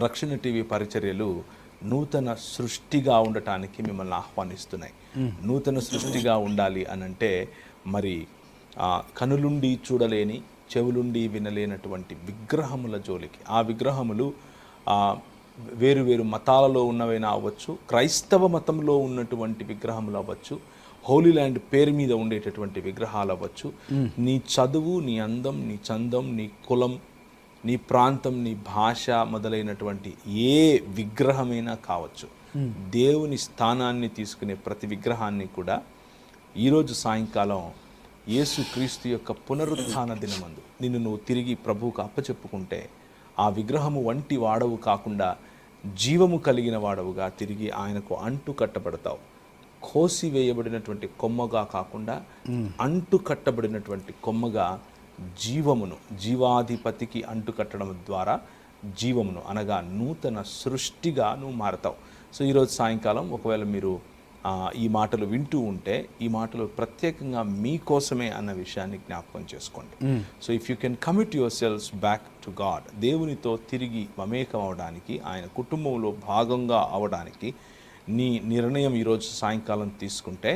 రక్షణ టీవీ పరిచర్యలు నూతన సృష్టిగా ఉండటానికి మిమ్మల్ని ఆహ్వానిస్తున్నాయి. నూతన సృష్టిగా ఉండాలి అనంటే మరి కనులుండి చూడలేని, చెవులుండి వినలేనటువంటి విగ్రహముల జోలికి, ఆ విగ్రహములు వేరు వేరు మతాలలో ఉన్నవైనా అవ్వచ్చు, క్రైస్తవ మతంలో ఉన్నటువంటి విగ్రహములు అవ్వచ్చు, హోలీ ల్యాండ్ పేరు మీద ఉండేటటువంటి విగ్రహాలు అవ్వచ్చు, నీ చదువు, నీ అందం, నీ చందం, నీ కులం, నీ ప్రాంతం, నీ భాష మొదలైనటువంటి ఏ విగ్రహమైనా కావచ్చు, దేవుని స్థానాన్ని తీసుకునే ప్రతి విగ్రహాన్ని కూడా ఈరోజు సాయంకాలం యేసుక్రీస్తు యొక్క పునరుత్థాన దినమందు నిన్ను నువ్వు తిరిగి ప్రభువుకు అప్పచెప్పుకుంటే ఆ విగ్రహము వంటి వాడవు కాకుండా జీవము కలిగిన వాడవుగా తిరిగి ఆయనకు అంటు కట్టబడతావు. కోసివేయబడినటువంటి కొమ్మగా కాకుండా అంటు కట్టబడినటువంటి కొమ్మగా జీవమును, జీవాధిపతికి అంటుకట్టడం ద్వారా జీవమును అనగా నూతన సృష్టిగా నువ్వు మారతావు. సో ఈరోజు సాయంకాలం ఒకవేళ మీరు ఈ మాటలు వింటూ ఉంటే ఈ మాటలు ప్రత్యేకంగా మీకోసమే అన్న విషయాన్ని జ్ఞాపకం చేసుకోండి. So if you can commit your cells back to God, దేవునితో తిరిగి మమేకం అవడానికి, ఆయన కుటుంబంలో భాగంగా అవడానికి నీ నిర్ణయం ఈరోజు సాయంకాలం తీసుకుంటే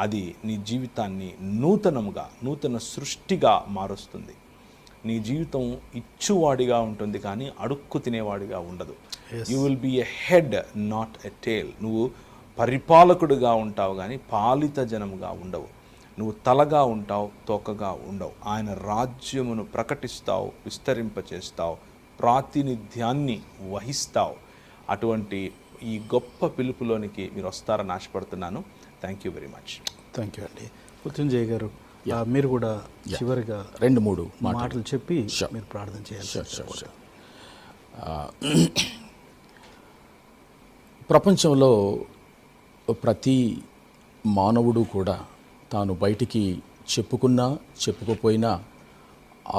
అది నీ జీవితాన్ని నూతనముగా, నూతన సృష్టిగా మారుస్తుంది. నీ జీవితం ఇచ్చువాడిగా ఉంటుంది కానీ అడుక్కు తినేవాడిగా ఉండదు. You will be a head not a tail. నువ్వు పరిపాలకుడుగా ఉంటావు కానీ పాలిత జనముగా ఉండవు. నువ్వు తలగా ఉంటావు, తోకగా ఉండవు. ఆయన రాజ్యమును ప్రకటిస్తావు, విస్తరింపచేస్తావు, ప్రాతినిధ్యాన్ని వహిస్తావు. అటువంటి ఈ గొప్ప పిలుపులోనికి మీరు వస్తారని ఆశపడుతున్నాను. Thank you very much. Thank you అండి. మృత్యుంజయ్ గారు, మీరు కూడా చివరిగా 2-3 మాటలు చెప్పి మీరు ప్రార్థన చేయాలి. ప్రపంచంలో ప్రతి మానవుడు కూడా తాను బయటికి చెప్పుకున్నా చెప్పుకోపోయినా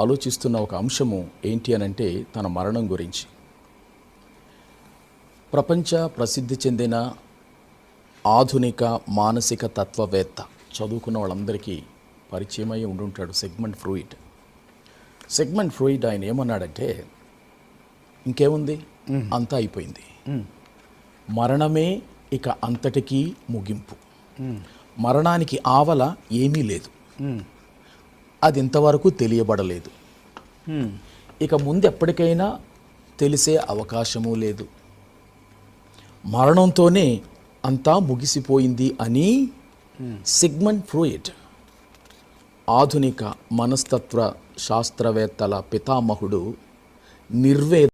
ఆలోచిస్తున్న ఒక అంశము ఏంటి అనంటే తన మరణం గురించి. ప్రపంచ ప్రసిద్ధి చెందిన ఆధునిక మానసిక తత్వవేత్త, చదువుకున్న వాళ్ళందరికీ పరిచయమై ఉండుంటాడు, సిగ్మండ్ ఫ్రాయిడ్. సిగ్మండ్ ఫ్రాయిడ్ ఆయన ఏమన్నాడంటే, ఇంకేముంది, అంతా అయిపోయింది, మరణమే ఇక అంతటికీ ముగింపు, మరణానికి ఆవల ఏమీ లేదు, అది ఇంతవరకు తెలియబడలేదు, ఇక ముందు ఎప్పటికైనా తెలిసే అవకాశమూ లేదు, మరణంతోనే అంతా ముగిసిపోయింది అని సిగ్మండ్ ఫ్రాయిడ్, ఆధునిక మనస్తత్వ శాస్త్రవేత్తల పితామహుడు, నిర్వేద